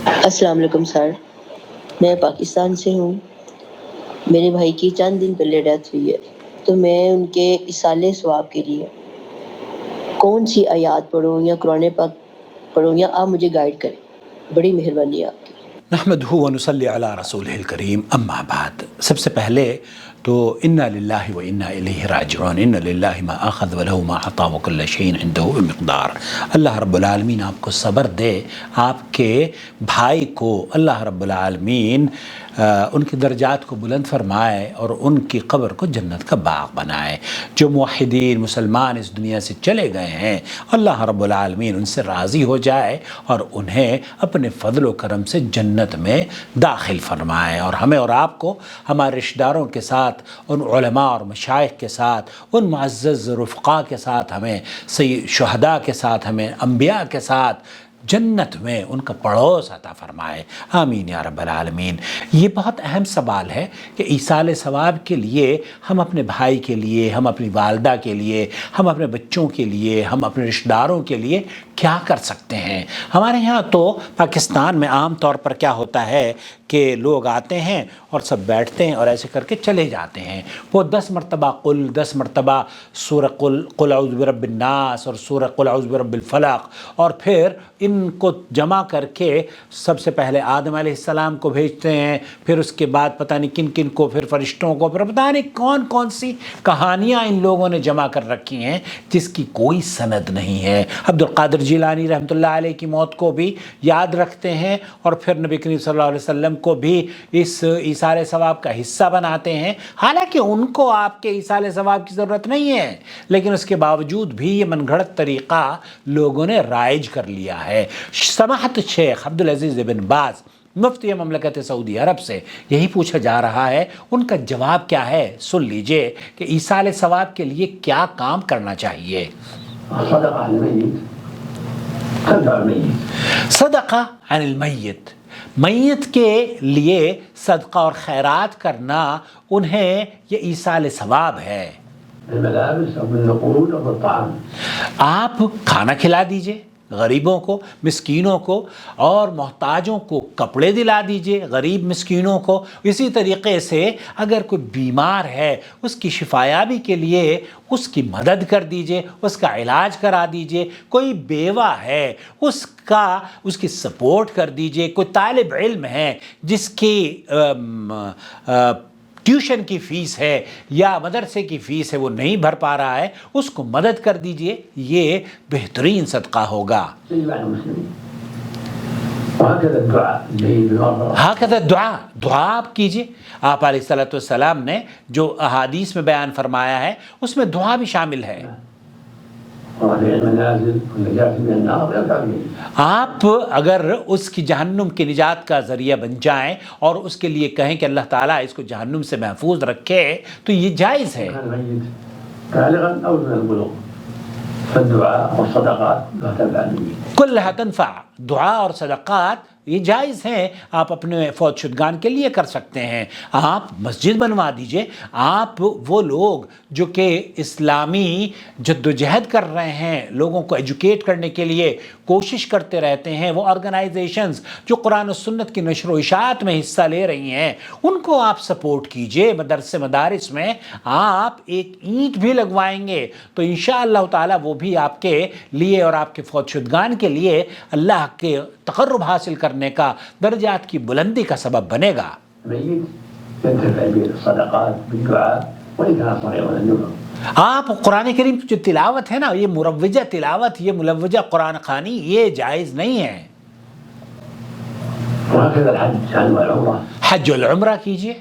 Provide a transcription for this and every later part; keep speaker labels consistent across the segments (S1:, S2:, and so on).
S1: السلام علیکم سر، میں پاکستان سے ہوں۔ میرے بھائی کی چند دن پہلے ڈیتھ ہوئی ہے، تو میں ان کے ایصال ثواب کے لیے کون سی آیات پڑھوں یا قرآن پاک پڑھوں، یا آپ مجھے گائیڈ کریں، بڑی مہربانی ہے آپ کی۔
S2: نحمدہ و نصلی علی رسولہ الکریم، اما بعد۔ سب سے پہلے تو انا للہ و انا الیہ راجعون، ان للہ ما اخذ ولہ ما عطا وکل شیء عنده بمقدار۔ اللہ رب العالمین آپ کو صبر دے، آپ کے بھائی کو اللہ رب العالمین ان کے درجات کو بلند فرمائے اور ان کی قبر کو جنت کا باغ بنائے۔ جو موحدین مسلمان اس دنیا سے چلے گئے ہیں، اللہ رب العالمین ان سے راضی ہو جائے اور انہیں اپنے فضل و کرم سے جنت میں داخل فرمائے، اور ہمیں اور آپ کو ہمارے رشتہ داروں کے ساتھ، ان علماء اور مشائخ کے ساتھ، ان معزز رفقا کے ساتھ، ہمیں شہداء کے ساتھ، ہمیں انبیاء کے ساتھ جنت میں ان کا پڑوس عطا فرمائے، آمین یا رب العالمین۔ یہ بہت اہم سوال ہے کہ ایصال ثواب کے لیے ہم اپنے بھائی کے لیے، ہم اپنی والدہ کے لیے، ہم اپنے بچوں کے لیے، ہم اپنے رشتہ داروں کے لیے کیا کر سکتے ہیں۔ ہمارے یہاں تو پاکستان میں عام طور پر کیا ہوتا ہے کہ لوگ آتے ہیں اور سب بیٹھتے ہیں اور ایسے کر کے چلے جاتے ہیں۔ وہ 10 مرتبہ 10 مرتبہ سورہ قل اعوذ برب الناس اور سورہ قل اعوذ برب الفلق، اور پھر ان کو جمع کر کے سب سے پہلے آدم علیہ السلام کو بھیجتے ہیں، پھر اس کے بعد پتہ نہیں کن کن کو، پھر فرشتوں کو، پھر پتہ نہیں کون کون سی کہانیاں ان لوگوں نے جمع کر رکھی ہیں جس کی کوئی سند نہیں ہے۔ عبد القادر جیلانی رحمۃ اللہ علیہ کی موت کو بھی یاد رکھتے ہیں، اور پھر نبی کریم صلی اللہ علیہ وسلم کو بھی اس ایصال ثواب کا حصہ بناتے ہیں، حالانکہ ان کو آپ کے ایصال ثواب کی ضرورت نہیں ہے، لیکن اس کے باوجود بھی یہ من گھڑت طریقہ لوگوں نے رائج کر لیا ہے۔ سماحت شیخ عبدالعزیز بن باز مفتی مملکت سعودی عرب سے یہی پوچھا جا رہا ہے، ان کا جواب کیا ہے، سن لیجئے کہ ایصال ثواب کے لیے کیا کام کرنا چاہیے۔ صدقہ عن المیت، میت کے لیے صدقہ اور خیرات کرنا انہیں یہ ایصال ثواب ہے۔ آپ کھانا کھلا دیجئے غریبوں کو، مسکینوں کو، اور محتاجوں کو کپڑے دلا دیجئے، غریب مسکینوں کو۔ اسی طریقے سے اگر کوئی بیمار ہے اس کی شفایابی کے لیے اس کی مدد کر دیجئے، اس کا علاج کرا دیجئے۔ کوئی بیوہ ہے اس کی سپورٹ کر دیجئے۔ کوئی طالب علم ہے جس کی ٹیوشن کی فیس ہے یا مدرسے کی فیس ہے وہ نہیں بھر پا رہا ہے، اس کو مدد کر دیجئے، یہ بہترین صدقہ ہوگا۔ ہاکذا دعا آپ کیجئے۔ آپ علیہ الصلوۃ والسلام نے جو احادیث میں بیان فرمایا ہے اس میں دعا بھی شامل ہے۔ آپ اگر اس کی جہنم کی نجات کا ذریعہ بن جائیں اور اس کے لیے کہیں کہ اللہ تعالیٰ اس کو جہنم سے محفوظ رکھے تو یہ جائز ہے۔ کلھا تنفع، دعا اور صدقات یہ جائز ہیں، آپ اپنے فوت شدگان کے لیے کر سکتے ہیں۔ آپ مسجد بنوا دیجئے۔ آپ وہ لوگ جو کہ اسلامی جدوجہد کر رہے ہیں، لوگوں کو ایجوکیٹ کرنے کے لیے کوشش کرتے رہتے ہیں، وہ آرگنائزیشنز جو قرآن و سنت کی نشر و اشاعت میں حصہ لے رہی ہیں، ان کو آپ سپورٹ کیجئے۔ مدارس میں آپ ایک اینٹ بھی لگوائیں گے تو انشاءاللہ تعالی وہ بھی آپ کے لیے اور آپ کے فوت شدگان کے لیے اللہ کے تقرب حاصل کرنے کا، درجات کی بلندی کا سبب بنے گا۔ آپ قرآن کریم کی جو تلاوت ہے نا، یہ مروجہ تلاوت، یہ ملوجہ قرآن خوانی، یہ جائز نہیں ہے۔ حج العمرہ کیجئے۔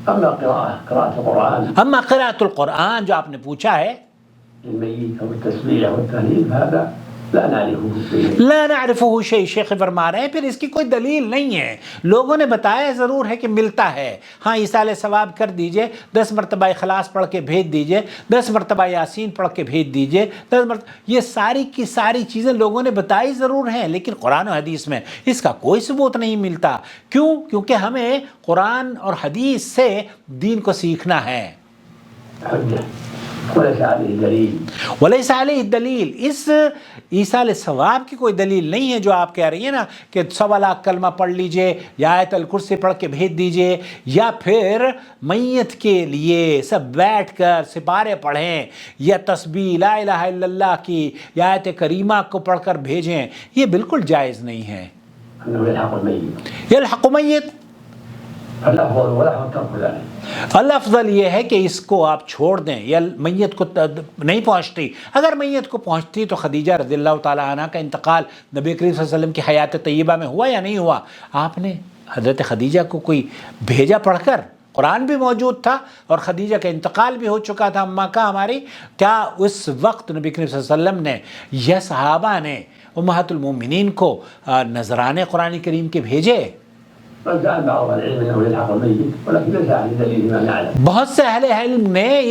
S2: اما قراءۃ القرآن جو آپ نے پوچھا ہے، لا نعرفہ شیء، شیخ فرما رہے ہیں پھر اس کی کوئی دلیل نہیں ہے۔ لوگوں نے بتایا ضرور ہے کہ ملتا ہے، ہاں ایصال ثواب کر دیجئے، 10 مرتبہ اخلاص پڑھ کے بھیج دیجئے، 10 مرتبہ یاسین پڑھ کے بھیج دیجئے، 10 مرتبہ، یہ ساری کی ساری چیزیں لوگوں نے بتائی ضرور ہیں، لیکن قرآن و حدیث میں اس کا کوئی ثبوت نہیں ملتا۔ کیوں؟ کیونکہ ہمیں قرآن اور حدیث سے دین کو سیکھنا ہے۔
S3: وليس عليه دليل.
S2: ولیس علیہ دلیل، اس ایصال ثواب کی کوئی دلیل نہیں ہے جو آپ کہہ رہی ہیں نا کہ 1.25 لاکھ کلمہ پڑھ لیجئے یا آیت الکرسی پڑھ کے بھیج دیجئے، یا پھر میت کے لیے سب بیٹھ کر سپارے پڑھیں، یا تسبیح لا الہ الا اللہ کی یا آیت کریمہ کو پڑھ کر بھیجیں، یہ بالکل جائز نہیں ہے۔
S3: انه يلحق الميت.
S2: یلحق میت،
S3: فالافضل ولحق ترك ذلك.
S2: الافضل یہ ہے کہ اس کو آپ چھوڑ دیں، یا میت کو نہیں پہنچتی، اگر میت کو پہنچتی تو خدیجہ رضی اللہ تعالیٰ عنہ کا انتقال نبی کریم صلی اللہ علیہ وسلم کی حیات طیبہ میں ہوا یا نہیں ہوا؟ آپ نے حضرت خدیجہ کو کوئی بھیجا پڑھ کر؟ قرآن بھی موجود تھا اور خدیجہ کا انتقال بھی ہو چکا تھا اماں کا ہماری، کیا اس وقت نبی کریم صلی اللہ علیہ وسلم نے یا صحابہ نے امہات المومنین کو نذرانے قرآن کریم کے بھیجے؟
S3: فزعم بعض العلم انه يلحق الميت ولكن ليس عليه دليل ما نعلم.
S2: بہت سے اہل علم نے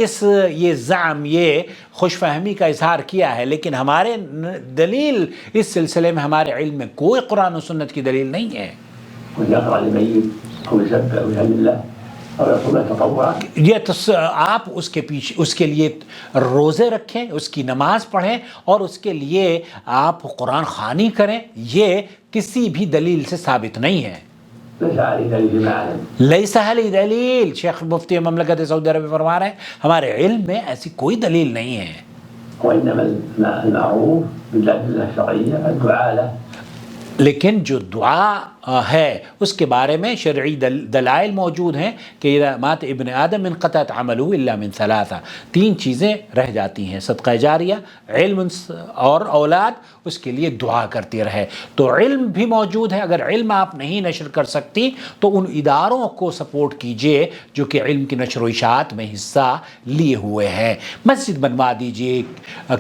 S2: یہ زعم، یہ خوش فہمی کا اظہار کیا ہے، لیکن ہمارے دلیل اس سلسلے میں ہمارے علم میں کوئی قرآن و سنت کی دلیل نہیں ہے۔
S3: ويقرأ للميت او يسبح ويهلل الله او يصوم تطوعا.
S2: یہ آپ اس کے لیے روزے رکھیں، اس کی نماز پڑھیں اور اس کے لیے آپ قرآن خوانی کریں، یہ کسی بھی دلیل سے ثابت نہیں ہے۔
S3: ليس عليه دليل ما اعلم.
S2: لیس علیہ دلیل، شیخ مفتی مملکت سعودی عربیہ فرما رہے ہیں ہمارے علم میں ایسی کوئی دلیل نہیں ہے۔
S3: وانما المعروف بالادله الشرعيه الدعاء له.
S2: لیکن جو دعا ہے اس کے بارے میں شرعی دلائل موجود ہیں کہ اذا مات ابن آدم انقطعت عملہ الا من ثلاثہ، 3 چیزیں رہ جاتی ہیں، صدقہ جاریہ، علم اور اولاد اس کے لیے دعا کرتی رہے۔ تو علم بھی موجود ہے، اگر علم آپ نہیں نشر کر سکتی تو ان اداروں کو سپورٹ کیجئے جو کہ علم کی نشر و اشاعت میں حصہ لیے ہوئے ہیں۔ مسجد بنوا دیجئے،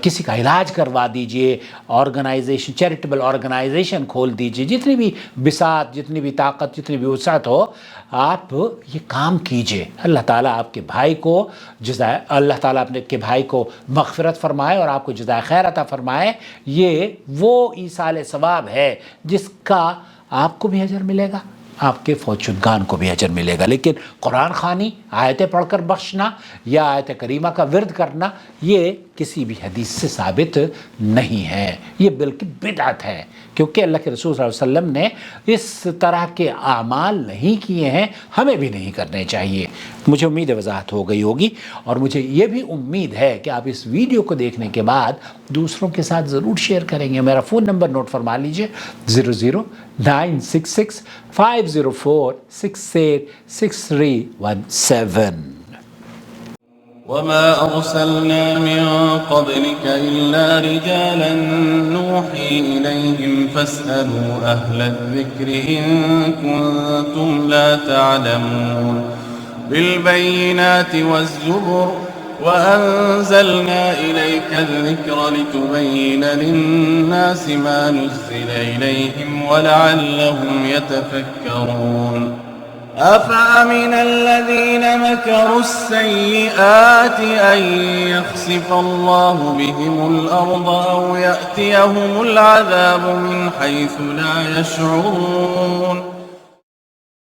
S2: کسی کا علاج کروا دیجئے، آرگنائزیشن، چیریٹیبل آرگنائزیشن کھول دیجئے، جتنی بھی بساط، جتنی بھی طاقت، جتنی بھی وسعت ہو، آپ یہ کام کیجئے۔ اللہ تعالیٰ آپ کے بھائی کو اللہ تعالیٰ اپنے کے بھائی کو مغفرت فرمائے اور آپ کو جزائے خیر عطا فرمائے۔ یہ وہ ایصال ثواب ہے جس کا آپ کو بھی اجر ملے گا، آپ کے فوت شدگان کو بھی اجر ملے گا۔ لیکن قرآن خوانی، آیتیں پڑھ کر بخشنا یا آیت کریمہ کا ورد کرنا، یہ کسی بھی حدیث سے ثابت نہیں ہے، یہ بلکہ بدعت ہے، کیونکہ اللہ کے رسول صلی اللہ علیہ وسلم نے اس طرح کے اعمال نہیں کیے ہیں، ہمیں بھی نہیں کرنے چاہیے۔ مجھے امید ہے وضاحت ہو گئی ہوگی، اور مجھے یہ بھی امید ہے کہ آپ اس ویڈیو کو دیکھنے کے بعد دوسروں کے ساتھ ضرور شیئر کریں گے۔ میرا فون نمبر نوٹ فرما لیجئے، 00966 504 686317۔
S4: وما أرسلنا من قبلك إلا رجالا نوحي إليهم فاسألوا أهل الذكر إن كنتم لا تعلمون بالبينات والزبر وأنزلنا إليك الذكر لتبين للناس ما نزل إليهم ولعلهم يتفكرون أفأمن الذين مكروا السيئات أن يخسف الله بهم الأرض أو يأتيهم العذاب من حيث لا يشعرون